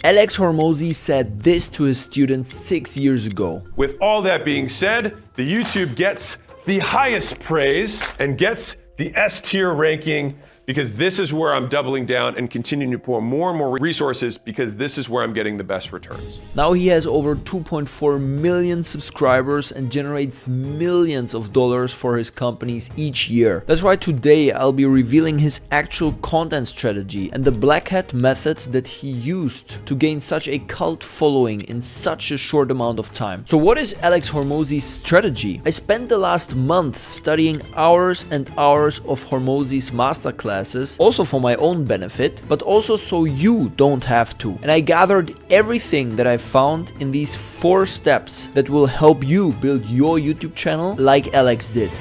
Alex Hormozi said this to his students 6 years ago. With all that being said, the YouTube gets the highest praise and gets the S tier ranking because this is where I'm doubling down and continuing to pour more and more resources because this is where I'm getting the best returns. Now he has over 2.4 million subscribers and generates millions of dollars for his companies each year. That's why today I'll be revealing his actual content strategy and the black hat methods that he used to gain such a cult following in such a short amount of time. So what is Alex Hormozi's strategy? I spent the last month studying hours and hours of Hormozi's masterclass, also for my own benefit, but also so you don't have to. And I gathered everything that I found in these 4 steps that will help you build your YouTube channel like Alex did.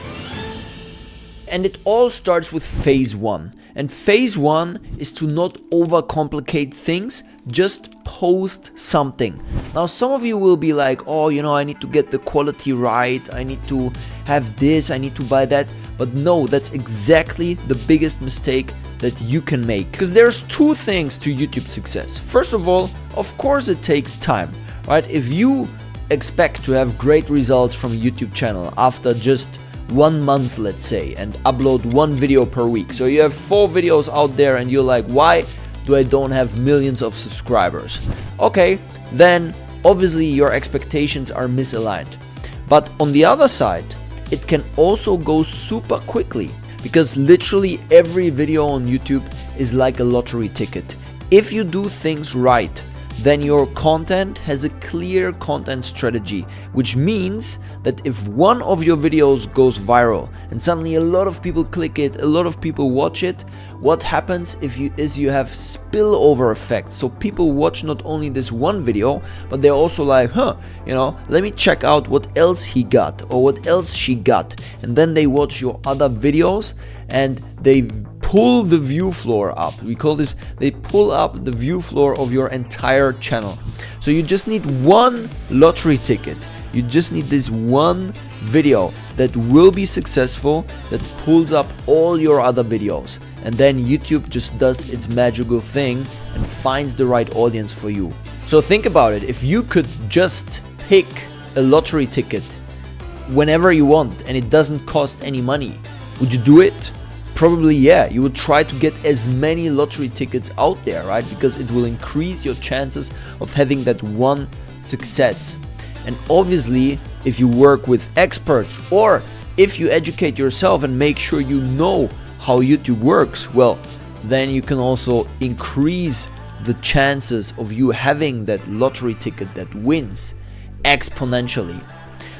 And it all starts with phase 1. And phase 1 is to not overcomplicate things, just post something. Now some of you will be like, oh, I need to get the quality right, I need to have this, I need to buy that. But no, that's exactly the biggest mistake that you can make. Because there's 2 things to YouTube success. First of all, of course it takes time, right? If you expect to have great results from a YouTube channel after just 1 month, let's say, and upload 1 video per week. So you have 4 videos out there and you're like, why do I don't have millions of subscribers? Okay, then obviously your expectations are misaligned. But on the other side, it can also go super quickly because literally every video on YouTube is like a lottery ticket. If you do things right, then your content has a clear content strategy, which means that if one of your videos goes viral and suddenly a lot of people click it, a lot of people watch it, what happens is you have spillover effect. So people watch not only this one video, but they're also like, let me check out what else he got or what else she got. And then they watch your other videos and they pull the view floor up. We call this, they pull up the view floor of your entire channel. So you just need one lottery ticket. You just need this one video that will be successful, that pulls up all your other videos. And then YouTube just does its magical thing and finds the right audience for you. So think about it. If you could just pick a lottery ticket whenever you want and it doesn't cost any money, would you do it? Probably, yeah. You would try to get as many lottery tickets out there, right? Because it will increase your chances of having that one success. And obviously, if you work with experts or if you educate yourself and make sure you know how YouTube works, well, then you can also increase the chances of you having that lottery ticket that wins exponentially.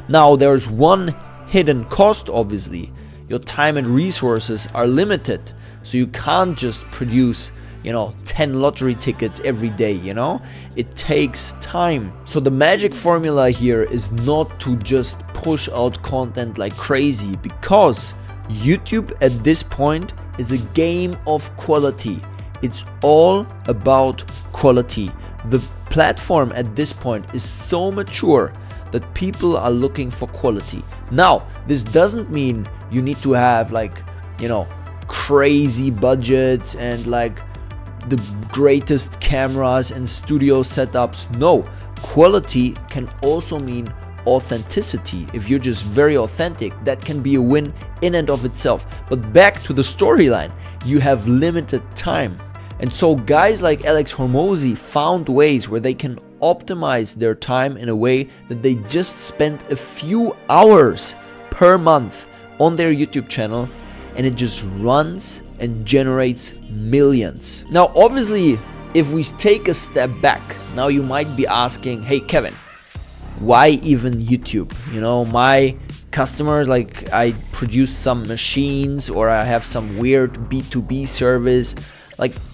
Now, there's one hidden cost, obviously. Your time and resources are limited, so you can't just produce 10 lottery tickets every day. It takes time. So the magic formula here is not to just push out content like crazy, because YouTube at this point is a game of quality. It's all about quality. The platform at this point is so mature that people are looking for quality. Now, this doesn't mean you need to have crazy budgets and the greatest cameras and studio setups. No, quality can also mean authenticity. If you're just very authentic, that can be a win in and of itself. But back to the storyline, you have limited time. And so guys like Alex Hormozi found ways where they can optimize their time in a way that they just spend a few hours per month on their YouTube channel, and it just runs and generates millions. Now, obviously, if we take a step back, now you might be asking, hey Kevin, why even YouTube? My customers, I produce some machines or I have some weird B2B service.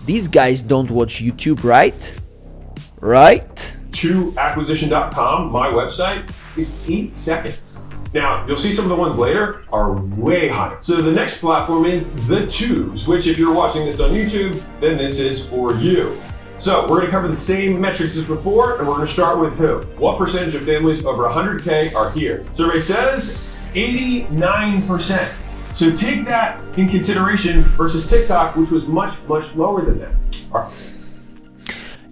These guys don't watch YouTube, right? Right? To acquisition.com, my website, is 8 seconds. Now, you'll see some of the ones later are way higher. So the next platform is the Tubes, which if you're watching this on YouTube, then this is for you. So we're gonna cover the same metrics as before, and we're gonna start with who? What percentage of families over 100K are here? Survey says 89%. So take that in consideration versus TikTok, which was much, much lower than that. All right.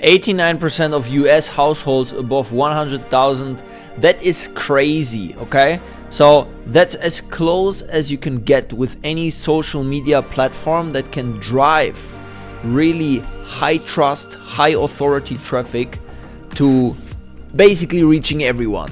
89% of US households above 100,000. That is crazy, okay? So that's as close as you can get with any social media platform that can drive really high trust, high authority traffic to basically reaching everyone.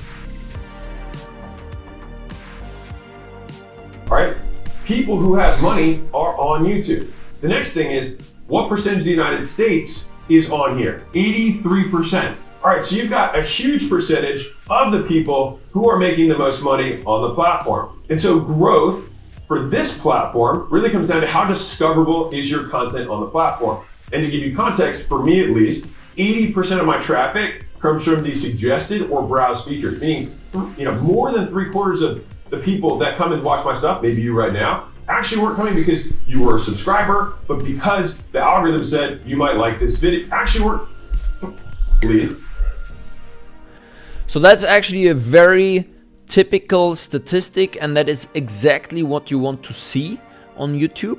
All right, people who have money are on YouTube. The next thing is, what percentage of the United States is on here? 83%. All right, so you've got a huge percentage of the people who are making the most money on the platform. And so growth for this platform really comes down to how discoverable is your content on the platform. And to give you context, for me at least, 80% of my traffic comes from the suggested or browse features, meaning more than 3/4 of the people that come and watch my stuff, maybe you right now, actually weren't coming because you were a subscriber, but because the algorithm said you might like this video, actually weren't. Leave. So that's actually a very typical statistic, and that is exactly what you want to see on YouTube.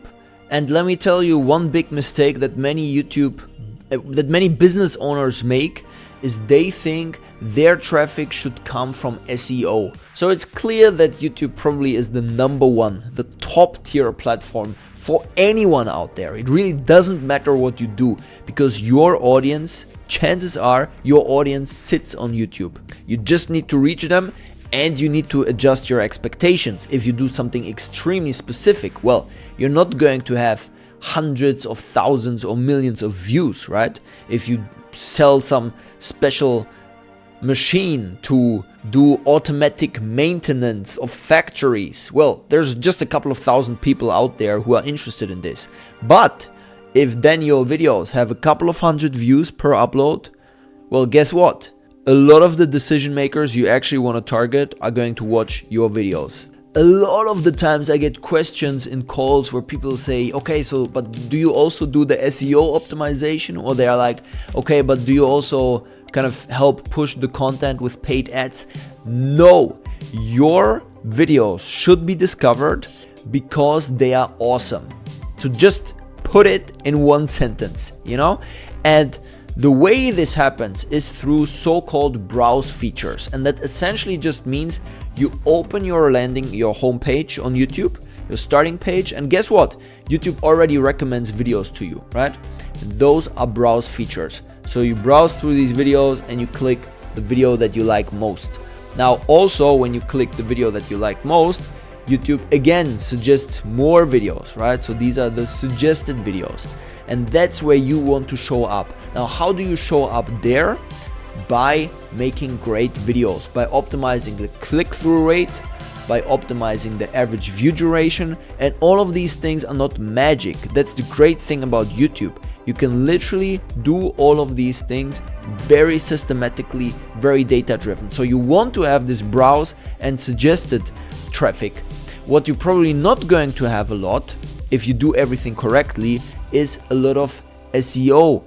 And let me tell you, one big mistake that many business owners make is they think their traffic should come from SEO. So it's clear that YouTube probably is the number one, the top tier platform for anyone out there. It really doesn't matter what you do, because your audience, chances are your audience sits on YouTube. You just need to reach them, and you need to adjust your expectations. If you do something extremely specific, well, you're not going to have hundreds of thousands or millions of views, right? If you sell some special machine to do automatic maintenance of factories, well, there's just a couple of thousand people out there who are interested in this. But if then your videos have a couple of hundred views per upload, well, guess what? A lot of the decision makers you actually want to target are going to watch your videos. A lot of the times I get questions in calls where people say, okay, so, but do you also do the SEO optimization? Or they are like, okay, but do you also kind of help push the content with paid ads? No, your videos should be discovered because they are awesome. To just put it in one sentence, And the way this happens is through so-called browse features, and that essentially just means you open your homepage on YouTube, your starting page, and guess what? YouTube already recommends videos to you, right? And those are browse features. So you browse through these videos and you click the video that you like most. Now also, when you click the video that you like most, YouTube again suggests more videos, right? So these are the suggested videos, and that's where you want to show up. Now, how do you show up there? By making great videos, by optimizing the click-through rate, by optimizing the average view duration, and all of these things are not magic. That's the great thing about YouTube. You can literally do all of these things very systematically, very data-driven. So you want to have this browse and suggested traffic. What you're probably not going to have a lot, if you do everything correctly, is a lot of SEO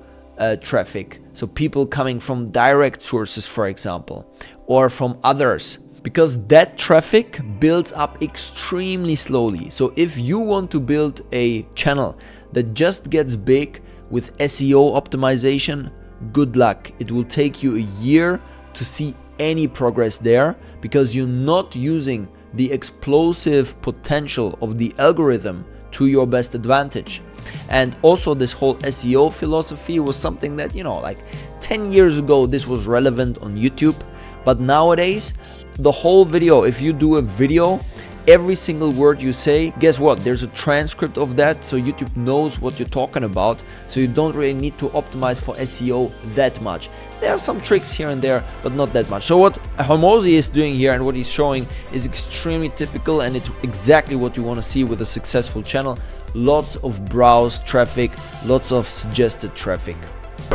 traffic. So people coming from direct sources, for example, or from others, because that traffic builds up extremely slowly. So if you want to build a channel that just gets big with SEO optimization, good luck. It will take you a year to see any progress there, because you're not using the explosive potential of the algorithm to your best advantage. And also, this whole SEO philosophy was something that, like 10 years ago, this was relevant on YouTube. But nowadays, the whole video, if you do a video, every single word you say, guess what? There's a transcript of that, so YouTube knows what you're talking about. So you don't really need to optimize for SEO that much. There are some tricks here and there, but not that much. So what Hormozi is doing here and what he's showing is extremely typical, and it's exactly what you want to see with a successful channel. Lots of browse traffic, lots of suggested traffic.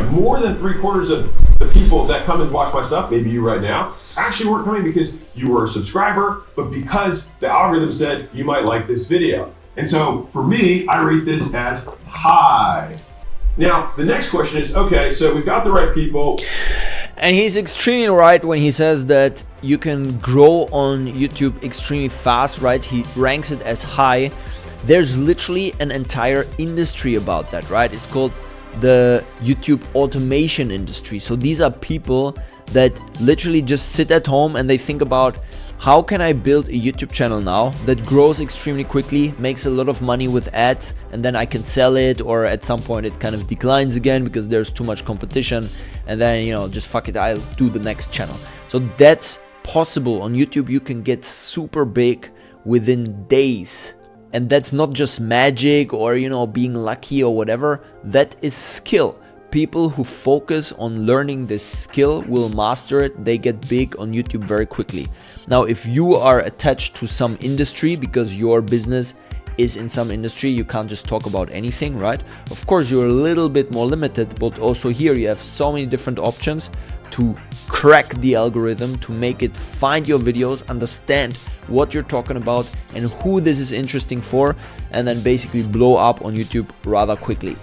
More than 3/4 of the people that come and watch my stuff, maybe you right now, actually weren't coming because you were a subscriber, but because the algorithm said you might like this video. And so for me, I rate this as high. Now, the next question is, okay, so we've got the right people. And he's extremely right when he says that you can grow on YouTube extremely fast, right? He ranks it as high. There's literally an entire industry about that, right? It's called the YouTube automation industry. So these are people that literally just sit at home and they think about, how can I build a YouTube channel now that grows extremely quickly, makes a lot of money with ads, and then I can sell it, or at some point it kind of declines again because there's too much competition, and then, you know, just fuck it, I'll do the next channel. So that's possible. On YouTube you can get super big within days. And that's not just magic or, you know, being lucky or whatever. That is skill. People who focus on learning this skill will master it. They get big on YouTube very quickly. Now, if you are attached to some industry because your business is in some industry, you can't just talk about anything, right? Of course, you're a little bit more limited, but also here you have so many different options to crack the algorithm, to make it find your videos, understand what you're talking about and who this is interesting for, and then basically blow up on YouTube rather quickly.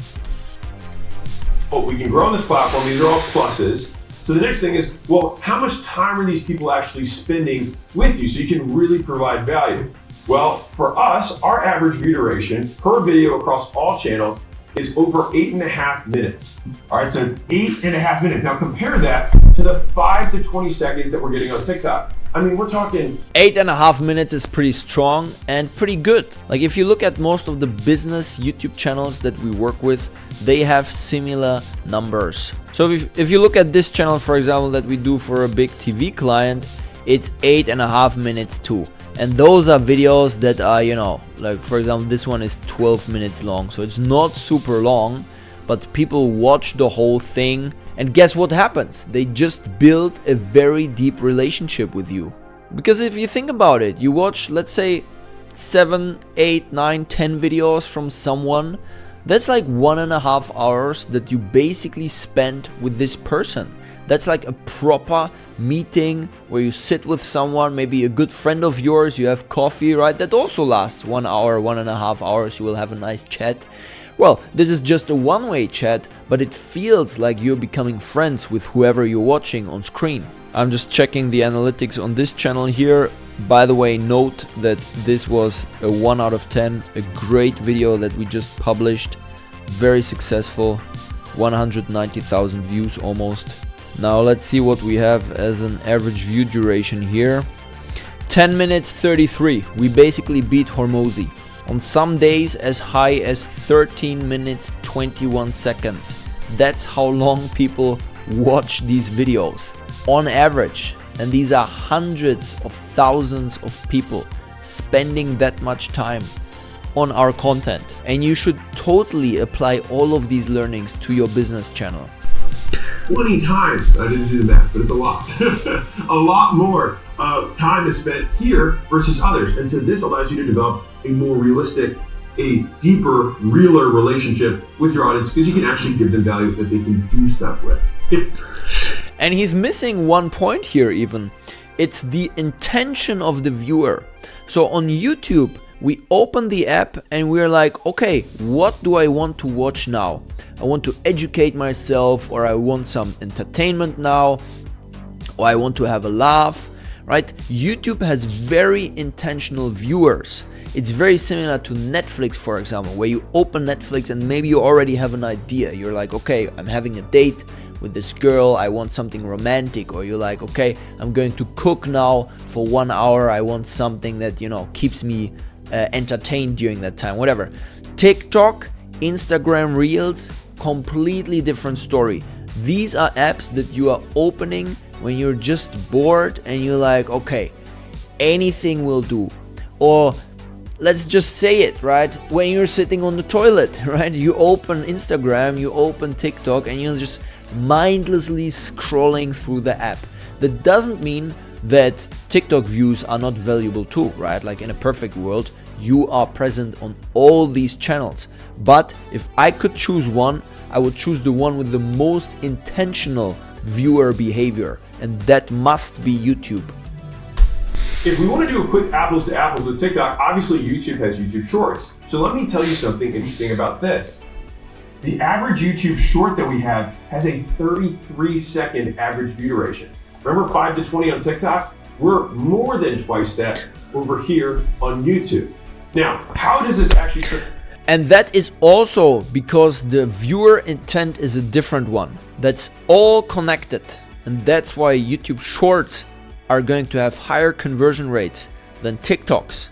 Well, we can grow on this platform. These are all pluses. So the next thing is, well, how much time are these people actually spending with you so you can really provide value? Well, for us, our average view duration per video across all channels is over 8.5 minutes. All right, so it's 8.5 minutes. Now compare that to the 5 to 20 seconds that we're getting on TikTok. I mean, we're talking 8.5 minutes is pretty strong and pretty good. Like if you look at most of the business YouTube channels that we work with, they have similar numbers. So if you look at this channel, for example, that we do for a big TV client, it's 8.5 minutes too. And those are videos that are, you know, like for example, this one is 12 minutes long. So it's not super long, but people watch the whole thing. And guess what happens? They just build a very deep relationship with you. Because if you think about it, you watch, let's say 7, 8, 9, 10 videos from someone. That's like 1.5 hours that you basically spent with this person. That's like a proper meeting where you sit with someone, maybe a good friend of yours, you have coffee, right? That also lasts 1 hour, 1.5 hours. You will have a nice chat. Well, this is just a one-way chat, but it feels like you're becoming friends with whoever you're watching on screen. I'm just checking the analytics on this channel here. By the way, note that this was a 1 out of 10, a great video that we just published, very successful, 190,000 views almost. Now let's see what we have as an average view duration here. 10 minutes 33, we basically beat Hormozi. On some days as high as 13 minutes 21 seconds. That's how long people watch these videos on average. And these are hundreds of thousands of people spending that much time on our content. And you should totally apply all of these learnings to your business channel. 20 times, I didn't do the math, but it's a lot. A lot more time is spent here versus others. And so this allows you to develop a more realistic, a deeper, realer relationship with your audience because you can actually give them value that they can do stuff with. And he's missing one point here even. It's the intention of the viewer. So on YouTube, we open the app and we're like, okay, what do I want to watch now? I want to educate myself, or I want some entertainment now, or I want to have a laugh, right? YouTube has very intentional viewers. It's very similar to Netflix, for example, where you open Netflix and maybe you already have an idea. You're like, okay, I'm having a date with this girl, I want something romantic. Or you're like, okay, I'm going to cook now for 1 hour. I want something that, you know, keeps me entertained during that time, whatever. TikTok, Instagram Reels, completely different story. These are apps that you are opening when you're just bored and you're like, okay, anything will do. Or let's just say it, right? When you're sitting on the toilet, right? You open Instagram, you open TikTok, and you're just mindlessly scrolling through the app. That doesn't mean that TikTok views are not valuable too, right? Like in a perfect world, you are present on all these channels. But if I could choose one, I would choose the one with the most intentional viewer behavior, and that must be YouTube. If we want to do a quick apples to apples with TikTok, obviously YouTube has YouTube Shorts. So let me tell you something interesting about this. The average YouTube short that we have has a 33-second average view duration. Remember 5 to 20 on TikTok? We're more than twice that over here on YouTube. Now, how does this actually... And that is also because the viewer intent is a different one. That's all connected. And that's why YouTube Shorts are going to have higher conversion rates than TikToks.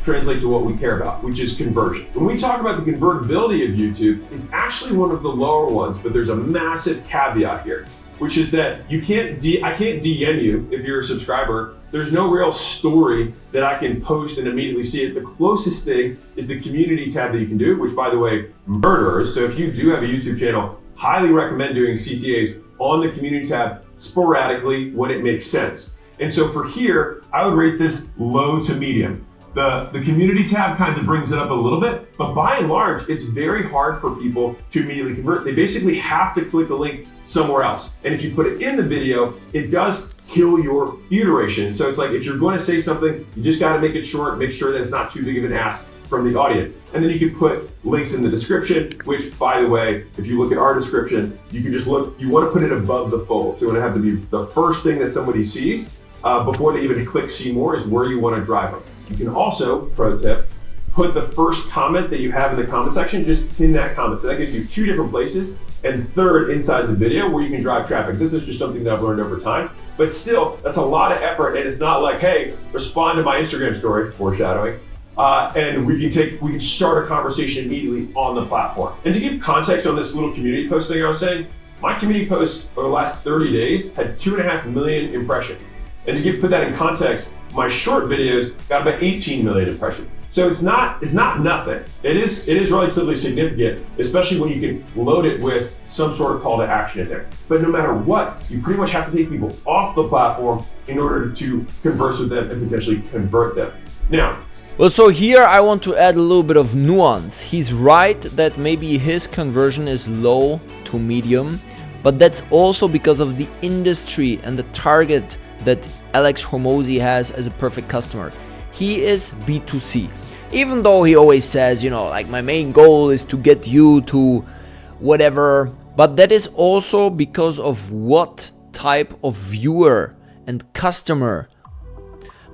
Translate to what we care about, which is conversion. When we talk about the convertibility of YouTube, it's actually one of the lower ones, but there's a massive caveat here, which is that I can't DM you if you're a subscriber. There's no real story that I can post and immediately see it. The closest thing is the community tab that you can do, which, by the way, murderers. So if you do have a YouTube channel, highly recommend doing CTAs on the community tab sporadically when it makes sense. And so for here, I would rate this low to medium. The community tab kind of brings it up a little bit, but by and large, it's very hard for people to immediately convert. They basically have to click a link somewhere else. And if you put it in the video, it does kill your iteration. So it's like, if you're going to say something, you just got to make it short, make sure that it's not too big of an ask from the audience. And then you can put links in the description, which, by the way, if you look at our description, you can just look, you want to put it above the fold. So you want to have to be the first thing that somebody sees before they even click see more is where you want to drive them. You can also, pro tip, put the first comment that you have in the comment section, just pin that comment. So that gives you two different places, and third, inside the video where you can drive traffic. This is just something that I've learned over time, but still, that's a lot of effort, and it's not like, hey, respond to my Instagram story, foreshadowing, and we can start a conversation immediately on the platform. And to give context on this little community post thing I was saying, my community posts over the last 30 days had 2.5 million impressions. And to put that in context, my short videos got about 18 million impressions. So it's not nothing. It is relatively significant, especially when you can load it with some sort of call to action in there. But no matter what, you pretty much have to take people off the platform in order to converse with them and potentially convert them. Now, well, so here I want to add a little bit of nuance. He's right that maybe his conversion is low to medium, but that's also because of the industry and the target that Alex Hormozi has as a perfect customer. He is B2C. Even though he always says, you know, like, my main goal is to get you to whatever, but that is also because of what type of viewer and customer.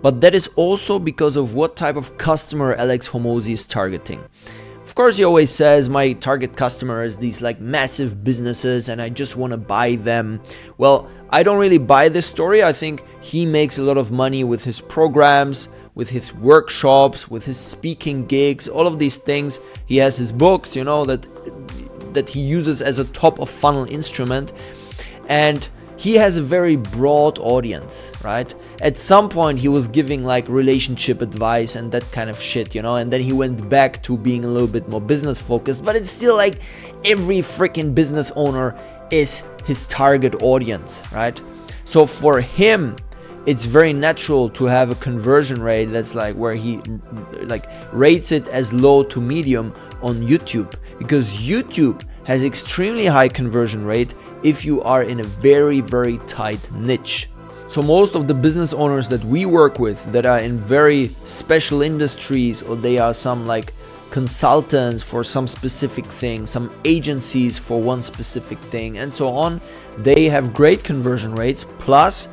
But that is also because of what type of customer Alex Hormozi is targeting. Of course, he always says my target customer is these like massive businesses and I just want to buy them. Well, I don't really buy this story. I think he makes a lot of money with his programs, with his workshops, with his speaking gigs, all of these things. He has his books, you know, that he uses as a top of funnel instrument. And he has a very broad audience, right? At some point he was giving like relationship advice and that kind of shit, you know, and then he went back to being a little bit more business focused, but it's still like every freaking business owner is his target audience, right? So for him, it's very natural to have a conversion rate that's like where he like rates it as low to medium on YouTube, because YouTube has extremely high conversion rate if you are in a very, very tight niche. So most of the business owners that we work with that are in very special industries, or they are some like consultants for some specific thing, some agencies for one specific thing, and so on, they have great conversion rates. Plus,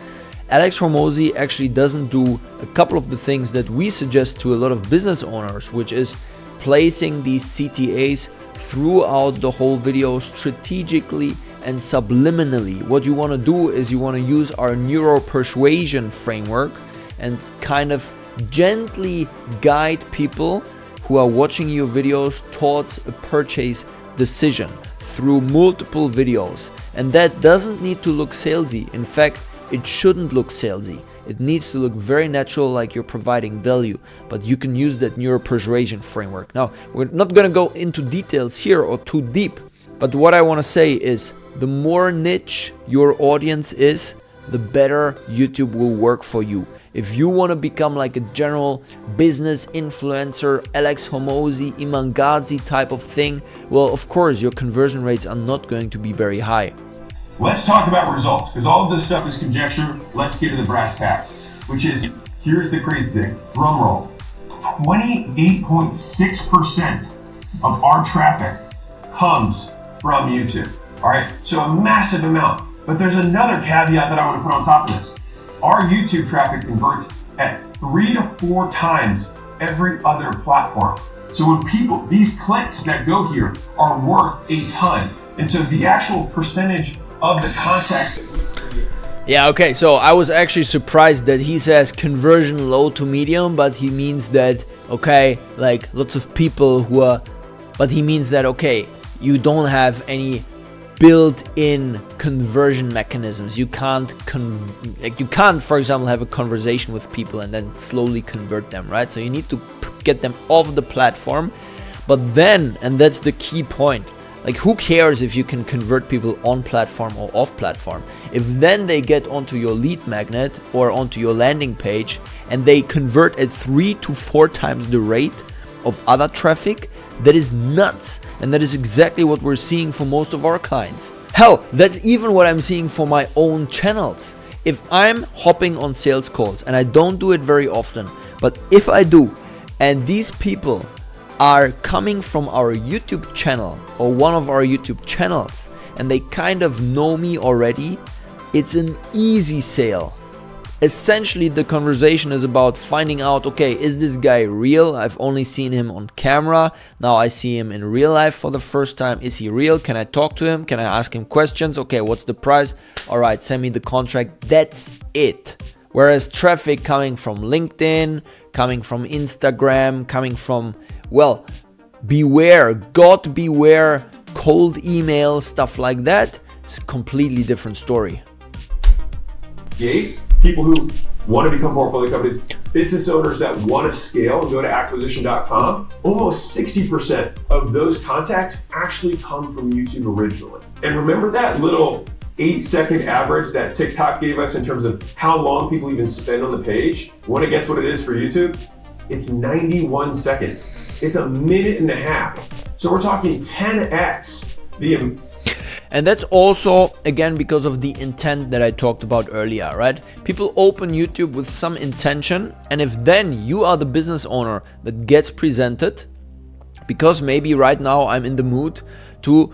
Alex Hormozi actually doesn't do a couple of the things that we suggest to a lot of business owners, which is placing these CTAs throughout the whole video strategically and subliminally. What you want to do is you want to use our neuro persuasion framework and kind of gently guide people who are watching your videos towards a purchase decision through multiple videos. And that doesn't need to look salesy. In fact, it shouldn't look salesy. It needs to look very natural, like you're providing value, but you can use that neuro persuasion framework. Now, we're not going to go into details here or too deep, but what I want to say is the more niche your audience is, the better YouTube will work for you. If you want to become like a general business influencer, Alex Hormozi, Imangazi type of thing, well, of course, your conversion rates are not going to be very high. Let's talk about results, because all of this stuff is conjecture. Let's get to the brass tacks, which is, here's the crazy thing, drum roll. 28.6% of our traffic comes from YouTube, all right? So a massive amount. But there's another caveat that I want to put on top of this. Our YouTube traffic converts at 3 to 4 times every other platform. So when these clicks that go here are worth a ton. And so the actual percentage of the context. Yeah, okay, so I was actually surprised that he says conversion low to medium, but he means that, okay, like lots of people who are, but he means that, okay, you don't have any built-in conversion mechanisms. You can't, for example, have a conversation with people and then slowly convert them, right? So you need to get them off the platform. But then, and that's the key point, like who cares if you can convert people on platform or off platform? If then they get onto your lead magnet or onto your landing page and they convert at 3 to 4 times the rate of other traffic, that is nuts. And that is exactly what we're seeing for most of our clients. Hell, that's even what I'm seeing for my own channels. If I'm hopping on sales calls, and I don't do it very often, but if I do, and these people are coming from our YouTube channel or one of our YouTube channels and they kind of know me already, it's an easy sale. Essentially, the conversation is about finding out, okay, is this guy real? I've only seen him on camera. Now I see him in real life for the first time. Is he real? Can I talk to him? Can I ask him questions? Okay, what's the price? All right, send me the contract. That's it. Whereas traffic coming from LinkedIn, coming from Instagram, coming from, well, God beware, cold email, stuff like that, it's a completely different story. People who want to become portfolio companies, business owners that want to scale and go to acquisition.com, almost 60% of those contacts actually come from YouTube originally. And remember that little 8-second average that TikTok gave us in terms of how long people even spend on the page? Want to guess what it is for YouTube? It's 91 seconds. It's a minute and a half. So we're talking 10x the. And that's also, again, because of the intent that I talked about earlier, right? People open YouTube with some intention, and if then you are the business owner that gets presented, because maybe right now I'm in the mood to,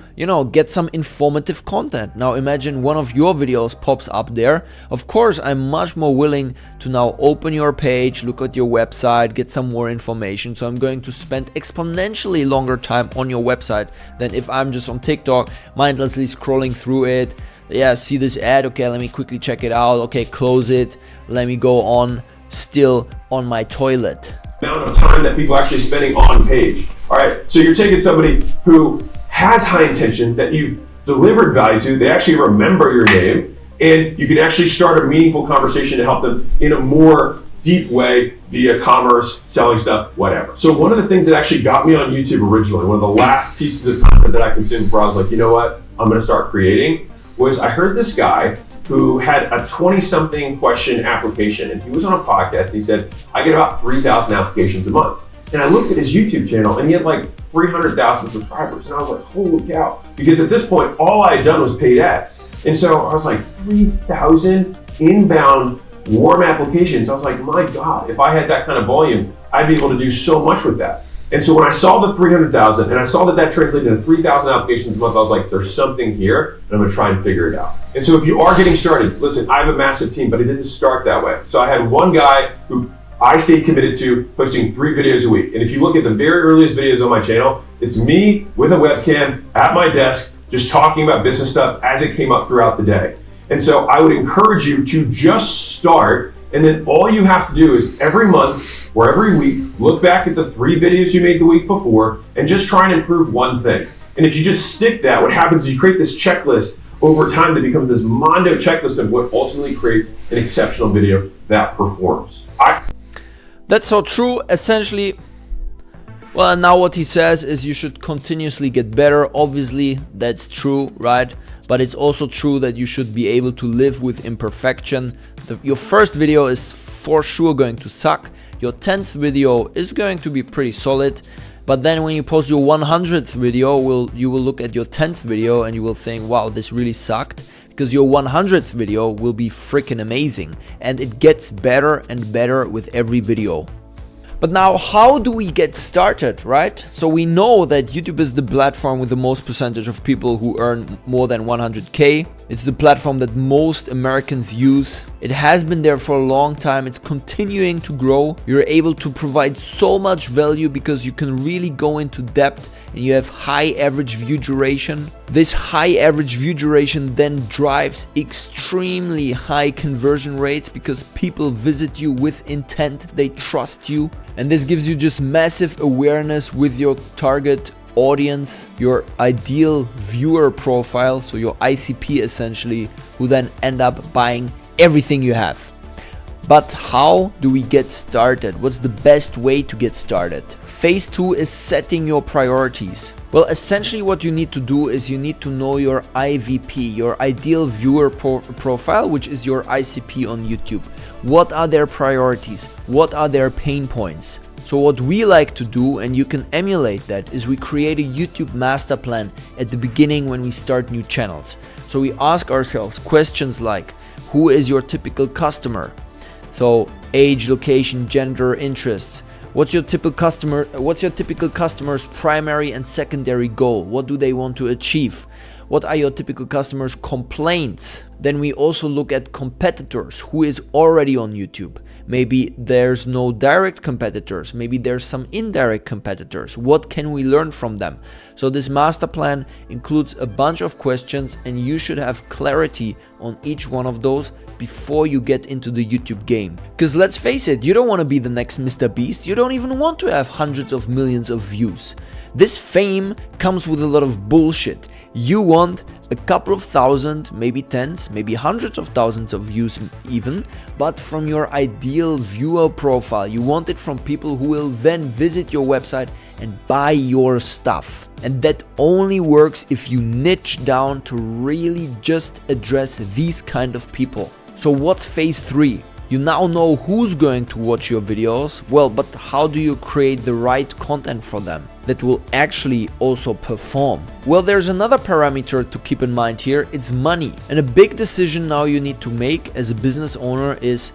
get some informative content. Now imagine one of your videos pops up there. Of course, I'm much more willing to now open your page, look at your website, get some more information. So I'm going to spend exponentially longer time on your website than if I'm just on TikTok, mindlessly scrolling through it. Yeah, see this ad, okay, let me quickly check it out. Okay, close it. Let me go on, still on my toilet. Amount of time that people are actually spending on page. All right, so you're taking somebody who has high intention that you've delivered value to, they actually remember your name, and you can actually start a meaningful conversation to help them in a more deep way via commerce, selling stuff, whatever. So one of the things that actually got me on YouTube originally, one of the last pieces of content that I consumed before I was like, you know what, I'm gonna start creating, was I heard this guy who had a 20-something question application, and he was on a podcast and he said, I get about 3,000 applications a month. And I looked at his YouTube channel and he had like 300,000 subscribers. And I was like, holy cow. Because at this point, all I had done was paid ads. And so I was like, 3,000 inbound warm applications. I was like, my God, if I had that kind of volume, I'd be able to do so much with that. And so when I saw the 300,000 and I saw that translated into 3,000 applications a month, I was like, there's something here and I'm gonna try and figure it out. And so if you are getting started, listen, I have a massive team, but it didn't start that way. So I had one guy who I stayed committed to posting 3 videos a week. And if you look at the very earliest videos on my channel, it's me with a webcam at my desk, just talking about business stuff as it came up throughout the day. And so I would encourage you to just start, and then all you have to do is every month or every week, look back at the 3 videos you made the week before and just try and improve one thing. And if you just stick that, what happens is you create this checklist over time that becomes this Mondo checklist of what ultimately creates an exceptional video that performs. That's so true. Essentially, well, and now what he says is you should continuously get better. Obviously, that's true, right? But it's also true that you should be able to live with imperfection. Your first video is for sure going to suck. Your 10th video is going to be pretty solid. But then when you post your 100th video, you will look at your 10th video and you will think, wow, this really sucked. Because your 100th video will be freaking amazing. And it gets better and better with every video. But now, how do we get started, right? So we know that YouTube is the platform with the most percentage of people who earn more than 100K. It's the platform that most Americans use. It has been there for a long time. It's continuing to grow. You're able to provide so much value because you can really go into depth and you have high average view duration. This high average view duration then drives extremely high conversion rates because people visit you with intent, they trust you. And this gives you just massive awareness with your target audience, your ideal viewer profile, so your ICP essentially, who then end up buying everything you have. But how do we get started? What's the best way to get started? Phase 2 is setting your priorities. Well, essentially what you need to do is you need to know your IVP, your ideal viewer profile, which is your ICP on YouTube. What are their priorities? What are their pain points? So what we like to do, and you can emulate that, is we create a YouTube master plan at the beginning when we start new channels. So we ask ourselves questions like, who is your typical customer? So age, location, gender, interests. What's your typical customer's primary and secondary goal? What do they want to achieve? What are your typical customers' complaints? Then we also look at competitors, who is already on YouTube. Maybe there's no direct competitors, maybe there's some indirect competitors. What can we learn from them? So this master plan includes a bunch of questions, and you should have clarity on each one of those before you get into the YouTube game. Because let's face it, you don't want to be the next Mr. Beast. You don't even want to have hundreds of millions of views. This fame comes with a lot of bullshit. You want a couple of thousand, maybe tens, maybe hundreds of thousands of views even, but from your ideal viewer profile. You want it from people who will then visit your website and buy your stuff. And that only works if you niche down to really just address these kind of people. So what's phase 3? You now know who's going to watch your videos. Well, but how do you create the right content for them that will actually also perform? Well, there's another parameter to keep in mind here. It's money. And a big decision now you need to make as a business owner is,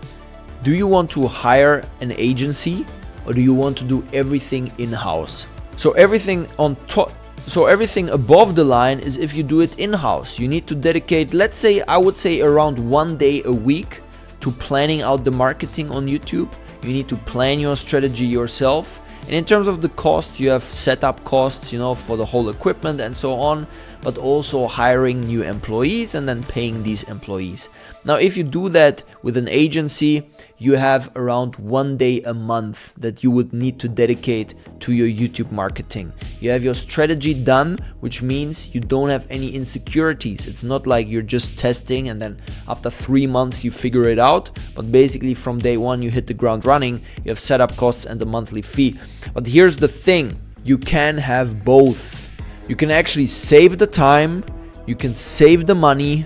do you want to hire an agency or do you want to do everything in-house? So everything above the line is if you do it in-house. You need to dedicate, let's say, I would say around 1 day a week to planning out the marketing on YouTube. You need to plan your strategy yourself. And in terms of the cost, you have setup costs, for the whole equipment and so on, but also hiring new employees and then paying these employees. Now, if you do that with an agency, you have around 1 day a month that you would need to dedicate to your YouTube marketing. You have your strategy done, which means you don't have any insecurities. It's not like you're just testing and then after 3 months you figure it out, but basically from day one you hit the ground running. You have setup costs and a monthly fee. But here's the thing, you can have both. You can actually save the time, you can save the money,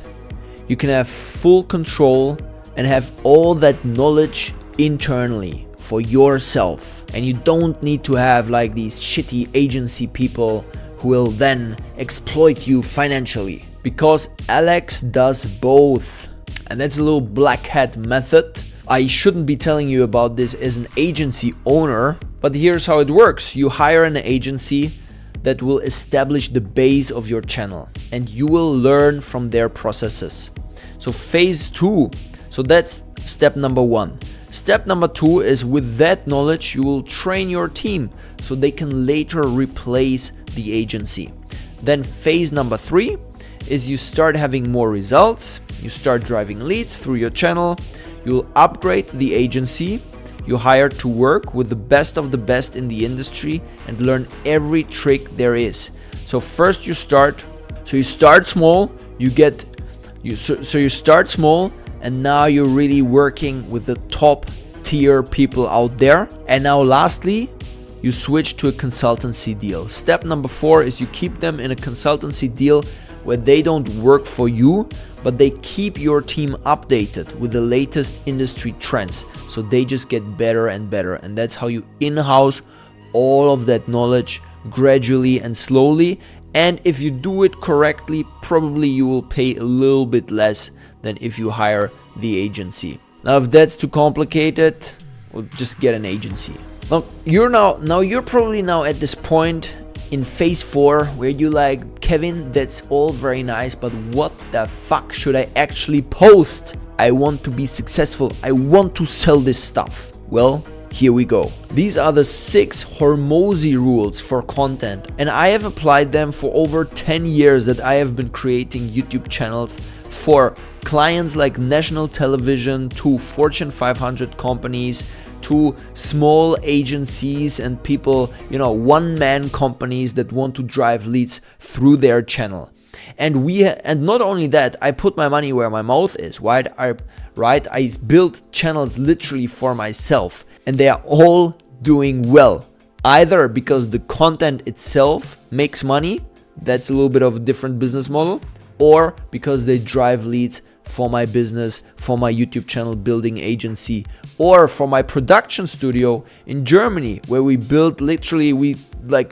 you can have full control and have all that knowledge internally for yourself. And you don't need to have like these shitty agency people who will then exploit you financially. Because Alex does both. And that's a little black hat method. I shouldn't be telling you about this as an agency owner, but here's how it works. You hire an agency that will establish the base of your channel and you will learn from their processes. So phase 2, so that's step number 1. Step number 2 is, with that knowledge you will train your team so they can later replace the agency. Then phase number 3 is you start having more results, you start driving leads through your channel, you'll upgrade the agency, you hire to work with the best of the best in the industry and learn every trick there is. So first you start small, you start small, and now you're really working with the top tier people out there. And now lastly, you switch to a consultancy deal. Step number 4 is you keep them in a consultancy deal where they don't work for you, but they keep your team updated with the latest industry trends. So they just get better and better. And that's how you in-house all of that knowledge gradually and slowly. And if you do it correctly, probably you will pay a little bit less than if you hire the agency. Now, if that's too complicated, well, just get an agency. Now you're probably now at this point in phase 4 where you like, Kevin, that's all very nice, but what the fuck should I actually post? I want to be successful. I want to sell this stuff. Well, here we go. These are the 6 Hormozi rules for content, and I have applied them for over 10 years that I have been creating YouTube channels for clients like national television, to Fortune 500 companies, to small agencies and people, one-man companies that want to drive leads through their channel. And not only that, I put my money where my mouth is, right? I built channels literally for myself, and they are all doing well. Either because the content itself makes money, that's a little bit of a different business model, or because they drive leads for my business, for my YouTube channel building agency, or for my production studio in Germany, where we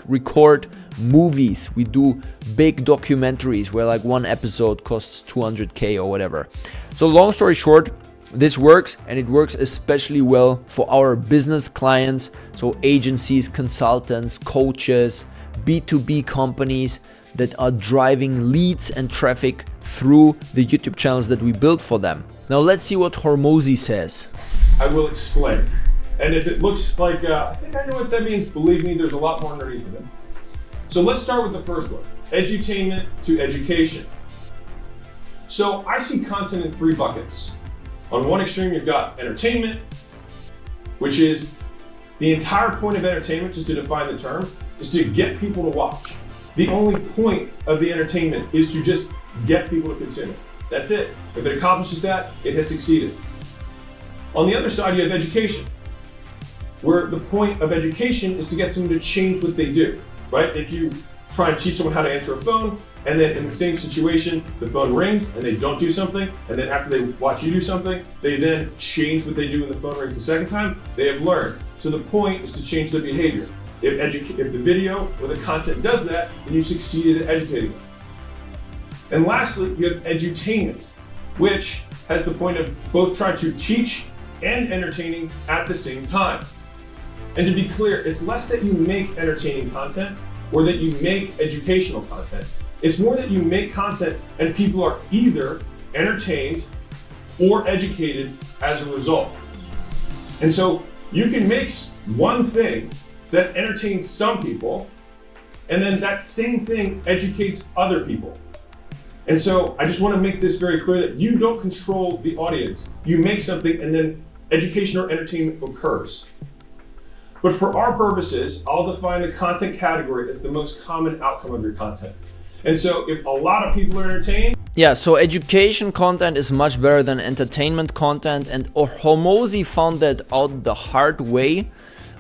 record movies. We do big documentaries where like one episode costs 200K or whatever. So long story short, this works, and it works especially well for our business clients, so agencies, consultants, coaches, B2B companies that are driving leads and traffic through the YouTube channels that we built for them. Now let's see what Hormozi says. I will explain. And if it looks like, I think I know what that means, believe me, there's a lot more underneath of it. So let's start with the first one, edutainment to education. So I see content in 3 buckets. On one extreme, you've got entertainment, which is the entire point of entertainment, just to define the term, is to get people to watch. The only point of the entertainment is to just get people to consume it. That's it. If it accomplishes that, it has succeeded. On the other side, you have education, where the point of education is to get someone to change what they do, right? If you try and teach someone how to answer a phone, and then in the same situation, the phone rings and they don't do something, and then after they watch you do something, they then change what they do when the phone rings the second time, they have learned. So the point is to change their behavior. If the video or the content does that, then you succeeded at educating them. And lastly, you have edutainment, which has the point of both trying to teach and entertaining at the same time. And to be clear, it's less that you make entertaining content or that you make educational content. It's more that you make content and people are either entertained or educated as a result. And so you can make one thing that entertains some people, and then that same thing educates other people. And so I just want to make this very clear that you don't control the audience. You make something and then education or entertainment occurs. But for our purposes, I'll define the content category as the most common outcome of your content. And so if a lot of people are entertained, yeah, so education content is much better than entertainment content, and Hormozi found that out the hard way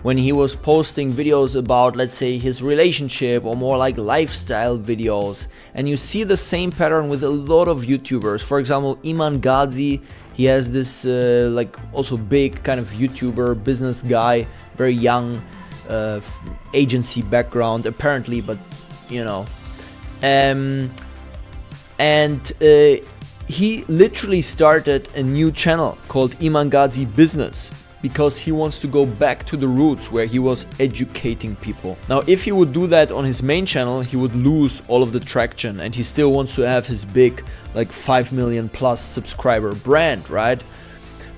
when he was posting videos about, let's say, his relationship or more like lifestyle videos. And you see the same pattern with a lot of YouTubers. For example, Iman Gadzhi, he has this also big kind of YouTuber, business guy, very young, agency background apparently, but he literally started a new channel called Iman Gadzhi Business, because he wants to go back to the roots where he was educating people. Now, if he would do that on his main channel, he would lose all of the traction, and he still wants to have his big, 5 million plus subscriber brand, right?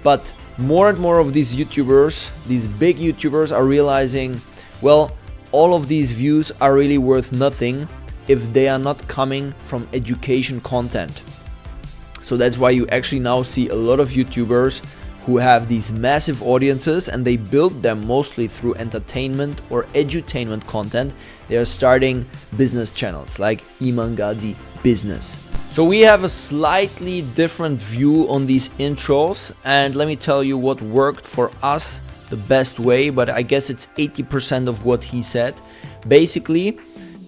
But more and more of these YouTubers, these big YouTubers, are realizing, well, all of these views are really worth nothing if they are not coming from education content. So that's why you actually now see a lot of YouTubers who have these massive audiences, and they build them mostly through entertainment or edutainment content. They are starting business channels like Iman Gadzhi Business. So we have a slightly different view on these intros, and let me tell you what worked for us the best way, but I guess it's 80% of what he said. Basically,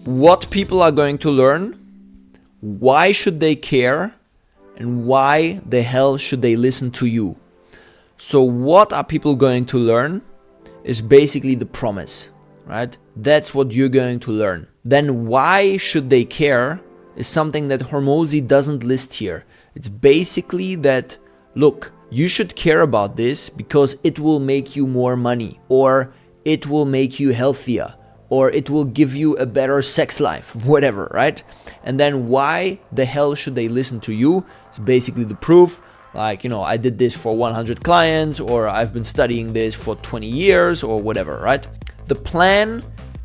what people are going to learn, why should they care, and why the hell should they listen to you? So what are people going to learn is basically the promise, right? That's what you're going to learn. Then why should they care is something that Hormozi doesn't list here. It's basically that, look, you should care about this because it will make you more money, or it will make you healthier, or it will give you a better sex life, whatever, right? And then why the hell should they listen to you? It's basically the proof. Like, I did this for 100 clients, or I've been studying this for 20 years, or whatever, right? The plan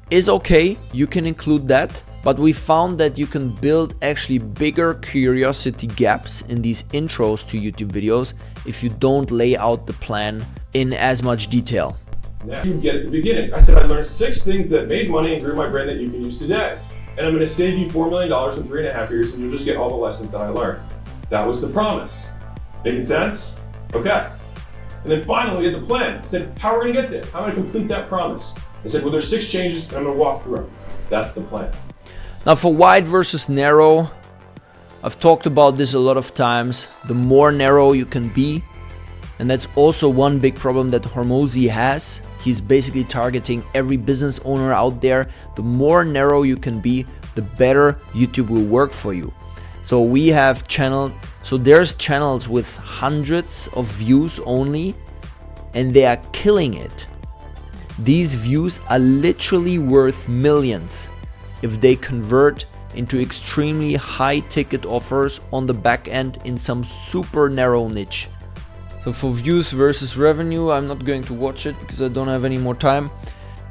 is okay, you can include that, but we found that you can build actually bigger curiosity gaps in these intros to YouTube videos if you don't lay out the plan in as much detail. Now you get at the beginning. I said I learned 6 things that made money and grew my brand that you can use today. And I'm going to save you $4 million in 3.5 years, and you'll just get all the lessons that I learned. That was the promise. Making sense? Okay. And then finally, we had the plan. I said, how are we going to get there? How am I going to complete that promise? I said, well, there's 6 changes, and I'm going to walk through them. That's the plan. Now for wide versus narrow, I've talked about this a lot of times. The more narrow you can be, and that's also one big problem that Hormozi has. He's basically targeting every business owner out there. The more narrow you can be, the better YouTube will work for you. So we have there's channels with hundreds of views only, and they are killing it. These views are literally worth millions if they convert into extremely high ticket offers on the back end in some super narrow niche. So for views versus revenue, I'm not going to watch it because I don't have any more time.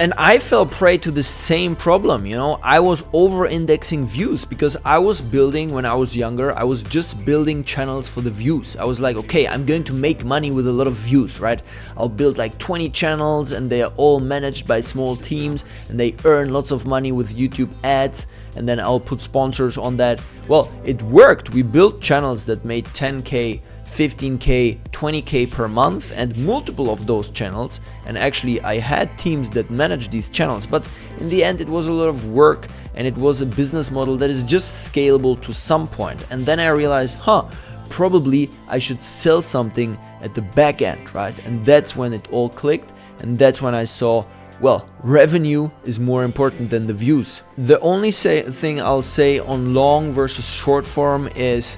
And I fell prey to the same problem, I was over-indexing views because I was building, when I was younger, I was just building channels for the views. I was like, okay, I'm going to make money with a lot of views, right? I'll build like 20 channels and they are all managed by small teams and they earn lots of money with YouTube ads, and then I'll put sponsors on that. Well, it worked. We built channels that made 10K, 15K, 20K per month, and multiple of those channels. And actually I had teams that managed these channels, but in the end it was a lot of work, and it was a business model that is just scalable to some point. And then I realized, probably I should sell something at the back end, right? And that's when it all clicked, and that's when I saw, well, revenue is more important than the views. The only thing I'll say on long versus short form is,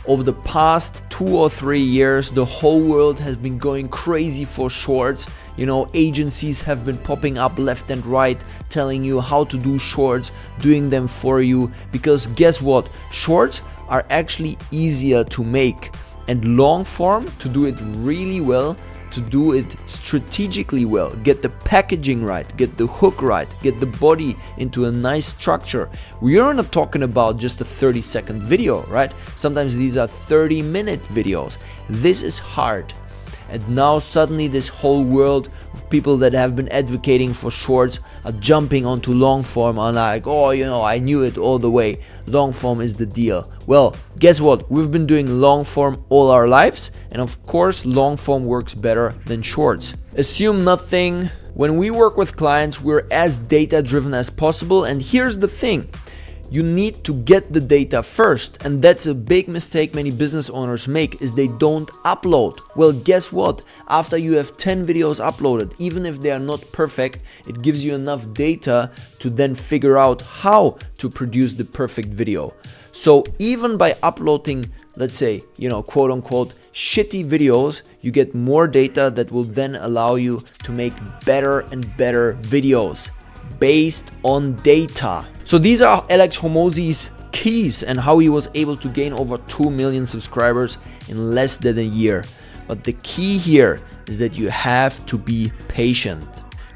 over the past 2 or 3 years, the whole world has been going crazy for shorts. Agencies have been popping up left and right, telling you how to do shorts, doing them for you. Because guess what? Shorts are actually easier to make. And long form, to do it really well, to do it strategically well, get the packaging right, get the hook right, get the body into a nice structure. We are not talking about just a 30-second video, right? Sometimes these are 30-minute videos. This is hard. And now suddenly this whole world of people that have been advocating for shorts are jumping onto long form and like, I knew it all the way. Long form is the deal. Well, guess what? We've been doing long form all our lives, and of course long form works better than shorts. Assume nothing. When we work with clients, we're as data driven as possible, and here's the thing. You need to get the data first, and that's a big mistake many business owners make, is they don't upload. Well, guess what? After you have 10 videos uploaded, even if they are not perfect, it gives you enough data to then figure out how to produce the perfect video. So even by uploading, let's say, quote unquote, shitty videos, you get more data that will then allow you to make better and better videos based on data. So these are Alex Hormozi's keys and how he was able to gain over 2 million subscribers in less than a year. But the key here is that you have to be patient.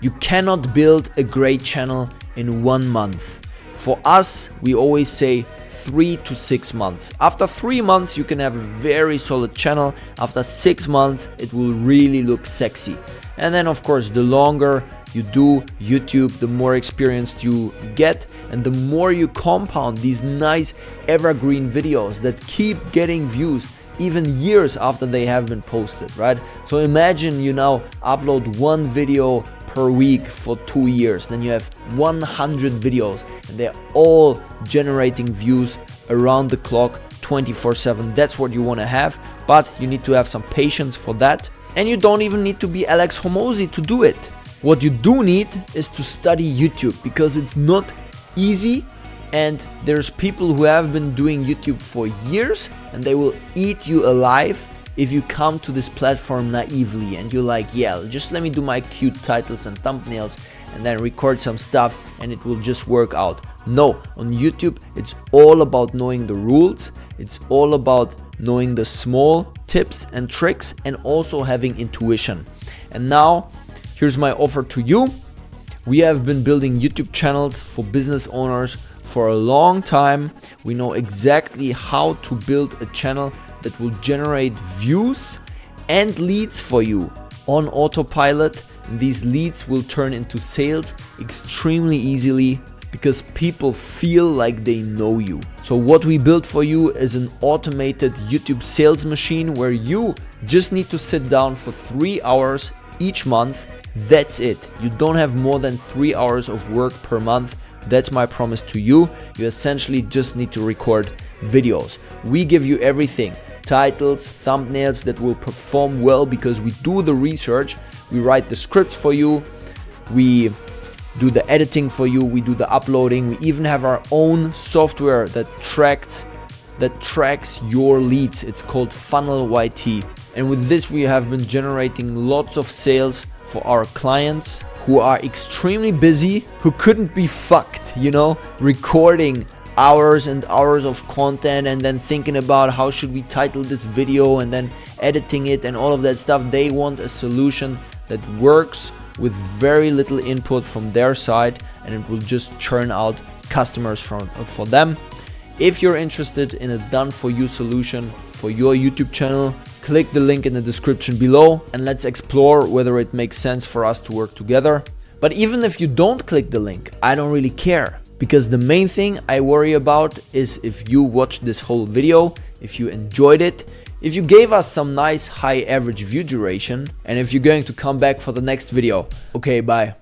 You cannot build a great channel in 1 month. For us, we always say 3 to 6 months. After 3 months, you can have a very solid channel. After 6 months, it will really look sexy. And then of course, the longer you do YouTube, the more experienced you get, and the more you compound these nice evergreen videos that keep getting views even years after they have been posted, right? So imagine you now upload 1 video per week for 2 years, then you have 100 videos and they're all generating views around the clock 24/7. That's what you want to have, but you need to have some patience for that, and you don't even need to be Alex Hormozi to do it. What you do need is to study YouTube, because it's not easy, and there's people who have been doing YouTube for years and they will eat you alive if you come to this platform naively and you're like, yeah, just let me do my cute titles and thumbnails and then record some stuff and it will just work out. No, on YouTube, it's all about knowing the rules. It's all about knowing the small tips and tricks and also having intuition. And now, here's my offer to you. We have been building YouTube channels for business owners for a long time. We know exactly how to build a channel that will generate views and leads for you on autopilot. And these leads will turn into sales extremely easily because people feel like they know you. So what we built for you is an automated YouTube sales machine where you just need to sit down for 3 hours each month. That's it. You don't have more than 3 hours of work per month. That's my promise to you. You essentially just need to record videos. We give you everything. Titles, thumbnails that will perform well because we do the research. We write the scripts for you. We do the editing for you. We do the uploading. We even have our own software that tracks your leads. It's called Funnel YT. And with this, we have been generating lots of sales for our clients who are extremely busy, who couldn't be fucked, recording hours and hours of content and then thinking about how should we title this video and then editing it and all of that stuff. They want a solution that works with very little input from their side, and it will just churn out customers for them. If you're interested in a done-for-you solution for your YouTube channel, click the link in the description below and let's explore whether it makes sense for us to work together. But even if you don't click the link, I don't really care, because the main thing I worry about is if you watched this whole video, if you enjoyed it, if you gave us some nice high average view duration, and if you're going to come back for the next video. Okay, bye.